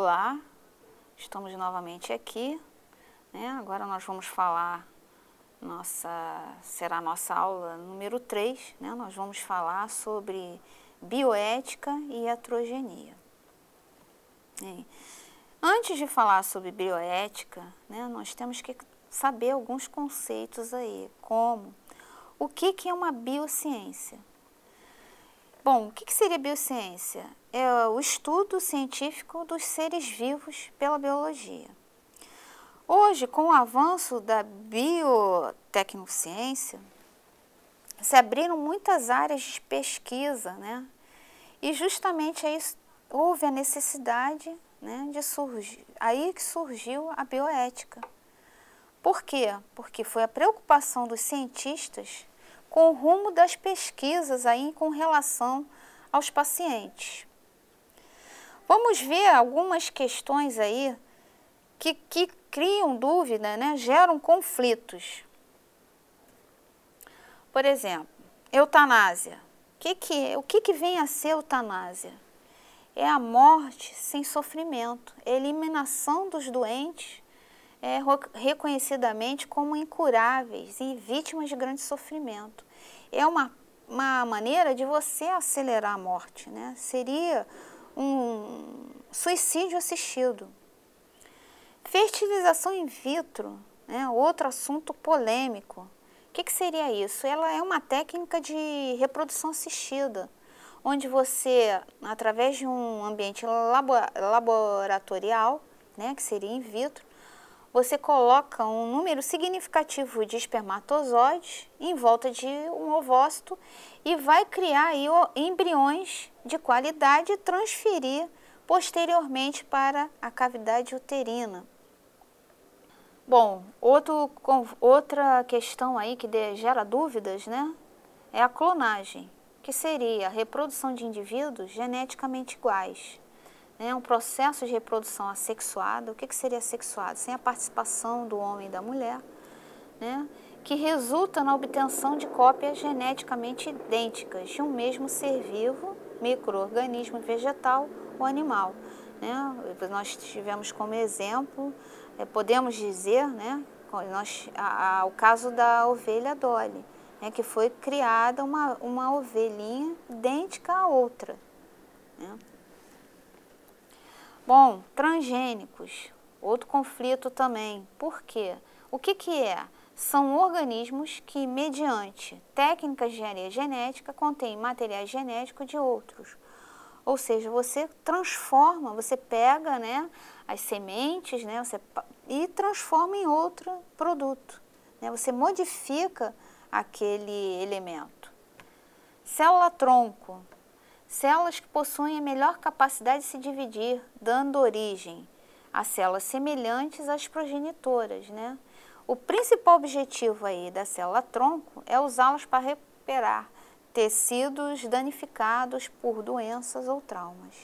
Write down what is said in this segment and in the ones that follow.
Olá, estamos novamente aqui, né? Agora nós vamos falar, será a nossa aula número 3, né? Nós vamos falar sobre bioética e iatrogenia. Antes de falar sobre bioética, né, nós temos que saber alguns conceitos aí, como o que é uma biociência? Bom, o que seria biociência? É o estudo científico dos seres vivos pela biologia. Hoje, com o avanço da biotecnociência, se abriram muitas áreas de pesquisa, né? E justamente aí houve a necessidade, né, de surgir, aí que surgiu a bioética. Por quê? Porque foi a preocupação dos cientistas com o rumo das pesquisas aí com relação aos pacientes. Vamos ver algumas questões aí que criam dúvida, né? Geram conflitos. Por exemplo, eutanásia. O que vem a ser eutanásia? É a morte sem sofrimento, é a eliminação dos doentes reconhecidamente como incuráveis e vítimas de grande sofrimento. É uma maneira de você acelerar a morte, né? Seria um suicídio assistido. Fertilização in vitro, né? Outro assunto polêmico. O que seria isso? Ela é uma técnica de reprodução assistida, onde você, através de um ambiente laboratorial, né, que seria in vitro, você coloca um número significativo de espermatozoides em volta de um ovócito e vai criar aí embriões de qualidade e transferir posteriormente para a cavidade uterina. Bom, outra questão aí que gera dúvidas, né, é a clonagem, que seria a reprodução de indivíduos geneticamente iguais. Um processo de reprodução assexuada. O que seria assexuado? Sem a participação do homem e da mulher, né? Que resulta na obtenção de cópias geneticamente idênticas de um mesmo ser vivo, micro-organismo vegetal ou animal. Né? Nós tivemos como exemplo, podemos dizer, né, o caso da ovelha Dolly, né, que foi criada uma ovelhinha idêntica à outra. Né? Bom, transgênicos, outro conflito também. Por quê? O que é? São organismos que, mediante técnicas de engenharia genética, contêm materiais genéticos de outros. Ou seja, você transforma, você pega, né, as sementes, né, e transforma em outro produto. Né, você modifica aquele elemento. Célula-tronco. Células que possuem a melhor capacidade de se dividir, dando origem a células semelhantes às progenitoras, né? O principal objetivo aí da célula-tronco é usá-las para recuperar tecidos danificados por doenças ou traumas.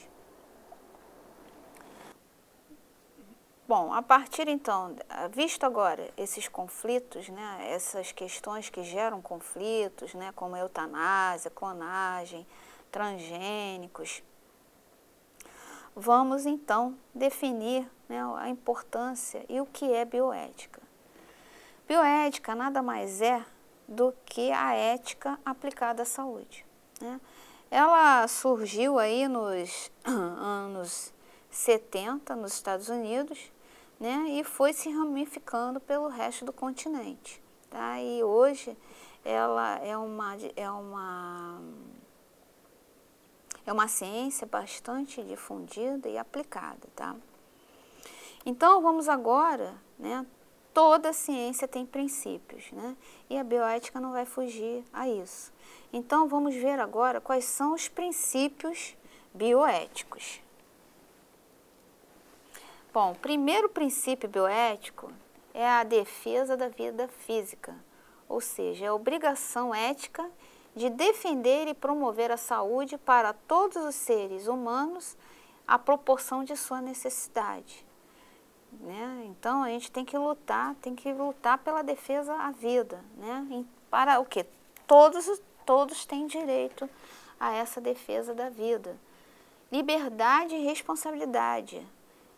Bom, a partir então, visto agora esses conflitos, né, essas questões que geram conflitos, né, como eutanásia, clonagem, transgênicos, vamos então definir, né, a importância e o que é bioética. Bioética nada mais é do que a ética aplicada à saúde. Né? Ela surgiu aí nos anos 70 nos Estados Unidos, né, e foi se ramificando pelo resto do continente. Tá? E hoje ela é uma ciência bastante difundida e aplicada, tá? Então, vamos agora, né? Toda ciência tem princípios, né? E a bioética não vai fugir a isso. Então, vamos ver agora quais são os princípios bioéticos. Bom, o primeiro princípio bioético é a defesa da vida física, ou seja, é a obrigação ética de defender e promover a saúde para todos os seres humanos à proporção de sua necessidade. Né? Então, a gente tem que lutar pela defesa à vida. Né? Para o quê? Todos têm direito a essa defesa da vida. Liberdade e responsabilidade.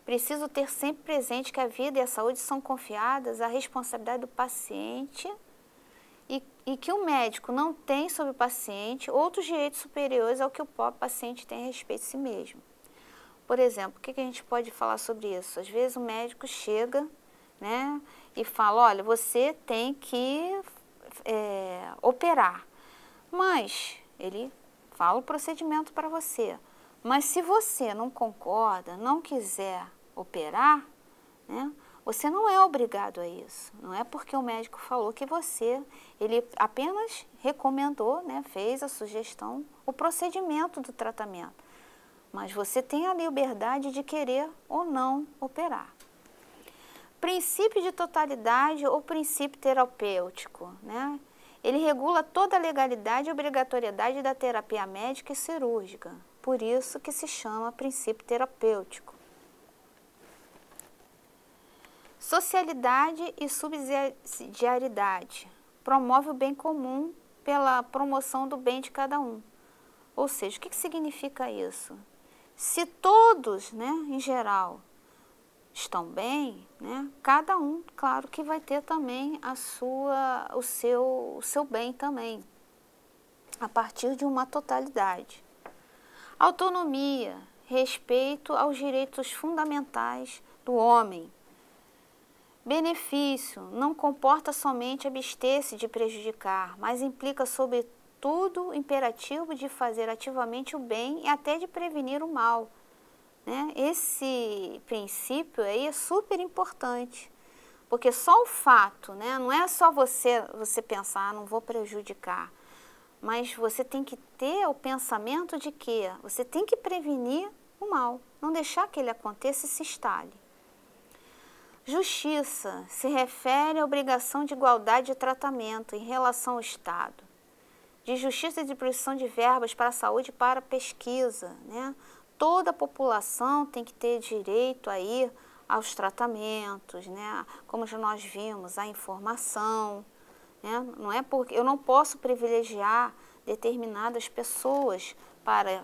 Preciso ter sempre presente que a vida e a saúde são confiadas à responsabilidade do paciente e que o médico não tem sobre o paciente outros direitos superiores ao que o próprio paciente tem a respeito de si mesmo. Por exemplo, o que a gente pode falar sobre isso? Às vezes o médico chega, né, e fala, olha, você tem que operar, mas ele fala o procedimento para você. Mas se você não concorda, não quiser operar, né, você não é obrigado a isso. Não é porque o médico falou que ele apenas recomendou, né, fez a sugestão, o procedimento do tratamento. Mas você tem a liberdade de querer ou não operar. Princípio de totalidade ou princípio terapêutico, né? Ele regula toda a legalidade e obrigatoriedade da terapia médica e cirúrgica. Por isso que se chama princípio terapêutico. Socialidade e subsidiariedade. Promove o bem comum pela promoção do bem de cada um. Ou seja, o que significa isso? Se todos, né, em geral, estão bem, né, cada um, claro que vai ter também o seu bem também, a partir de uma totalidade. Autonomia, respeito aos direitos fundamentais do homem. Benefício, não comporta somente abster-se de prejudicar, mas implica sobretudo o imperativo de fazer ativamente o bem e até de prevenir o mal. Né? Esse princípio aí é super importante, porque só o fato, né, não é só você pensar, não vou prejudicar, mas você tem que ter o pensamento de que você tem que prevenir o mal, não deixar que ele aconteça e se instale. Justiça se refere à obrigação de igualdade de tratamento em relação ao Estado, de justiça e distribuição de verbas para a saúde e para a pesquisa, né? Toda a população tem que ter direito aí aos tratamentos, né? Como já nós vimos, a informação, né? Não é porque eu não posso privilegiar determinadas pessoas para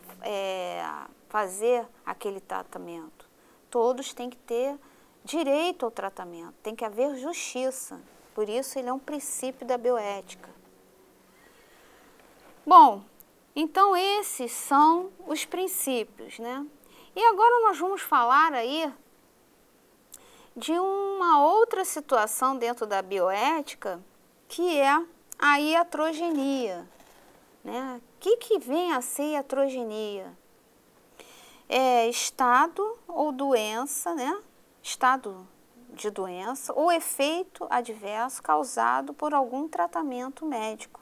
fazer aquele tratamento. Todos têm que ter direito ao tratamento, tem que haver justiça. Por isso ele é um princípio da bioética. Bom, então esses são os princípios, né? E agora nós vamos falar aí de uma outra situação dentro da bioética, que é a iatrogenia, né? O que vem a ser iatrogenia? É estado ou doença, né? Estado de doença ou efeito adverso causado por algum tratamento médico.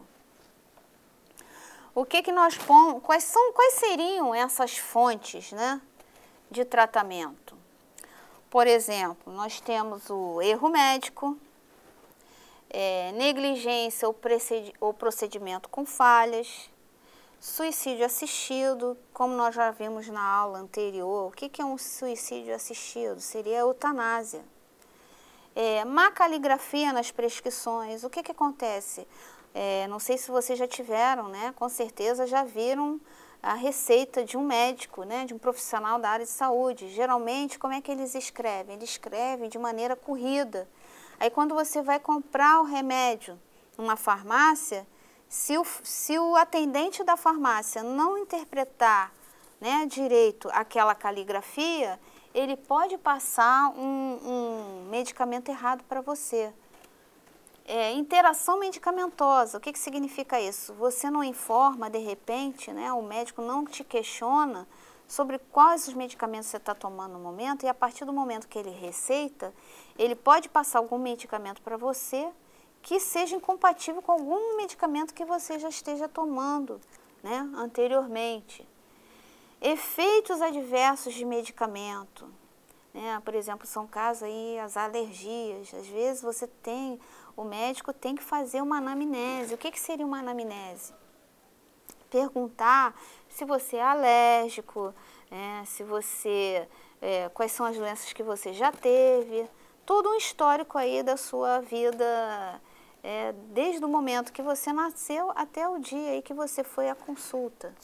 O que nós pomos, quais seriam essas fontes, né, de tratamento? Por exemplo, nós temos o erro médico, negligência ou procedimento com falhas, suicídio assistido, como nós já vimos na aula anterior. O que é um suicídio assistido? Seria a eutanásia. Má caligrafia nas prescrições. O que acontece? Não sei se vocês já tiveram, né? Com certeza já viram a receita de um médico, né? De um profissional da área de saúde. Geralmente, como é que eles escrevem? Eles escrevem de maneira corrida. Aí, quando você vai comprar o remédio numa farmácia, se o atendente da farmácia não interpretar, né, direito aquela caligrafia, ele pode passar um medicamento errado para você. Interação medicamentosa, o que significa isso? Você não informa, de repente, né, o médico não te questiona sobre quais os medicamentos você está tomando no momento, e a partir do momento que ele receita, ele pode passar algum medicamento para você que seja incompatível com algum medicamento que você já esteja tomando, né, anteriormente. Efeitos adversos de medicamento, né? Por exemplo, são casos aí, as alergias. Às vezes o médico tem que fazer uma anamnese. O que seria uma anamnese? Perguntar se você é alérgico, né? Quais são as doenças que você já teve, todo um histórico aí da sua vida, desde o momento que você nasceu até o dia aí que você foi à consulta.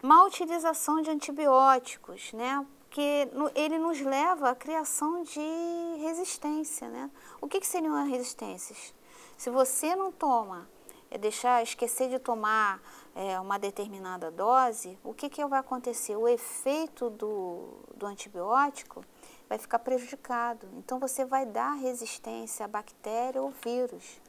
Má utilização de antibióticos, né? porque ele nos leva à criação de resistência, né? O que seriam as resistências? Se você não toma, esquecer de tomar uma determinada dose, o que vai acontecer? O efeito do antibiótico vai ficar prejudicado. Então, você vai dar resistência à bactéria ou vírus.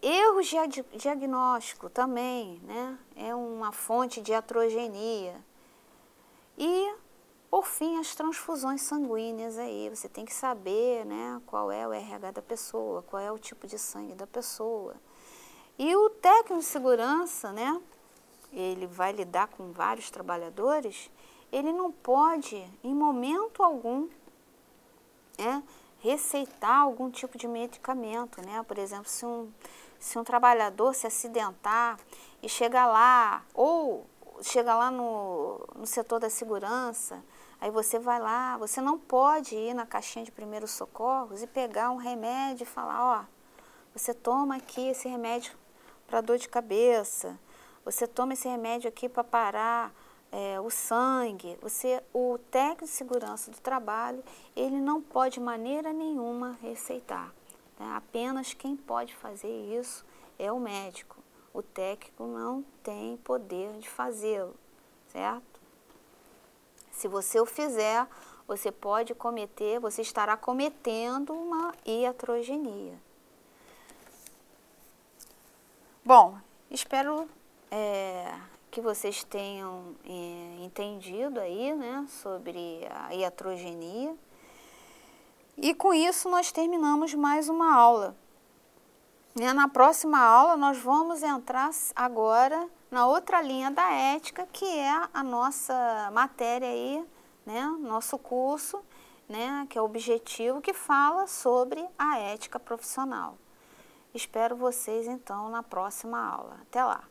Erros de diagnóstico também, né? É uma fonte de iatrogenia. E, por fim, as transfusões sanguíneas aí. Você tem que saber, né, qual é o RH da pessoa, qual é o tipo de sangue da pessoa. E o técnico de segurança, né, ele vai lidar com vários trabalhadores, ele não pode, em momento algum, receitar algum tipo de medicamento, né? Por exemplo, se um trabalhador se acidentar e chegar lá, ou chega lá no setor da segurança, aí você vai lá, você não pode ir na caixinha de primeiros socorros e pegar um remédio e falar, ó, você toma aqui esse remédio para dor de cabeça, você toma esse remédio aqui para parar o sangue. O técnico de segurança do trabalho, ele não pode de maneira nenhuma receitar, né? Apenas quem pode fazer isso é o médico. O técnico não tem poder de fazê-lo, certo? Se você o fizer, você estará cometendo uma iatrogenia. Bom, espero que vocês tenham entendido aí, né, sobre a iatrogenia. E com isso nós terminamos mais uma aula. Na próxima aula nós vamos entrar agora na outra linha da ética, que é a nossa matéria aí, né, nosso curso, né, que é o objetivo, que fala sobre a ética profissional. Espero vocês então na próxima aula. Até lá!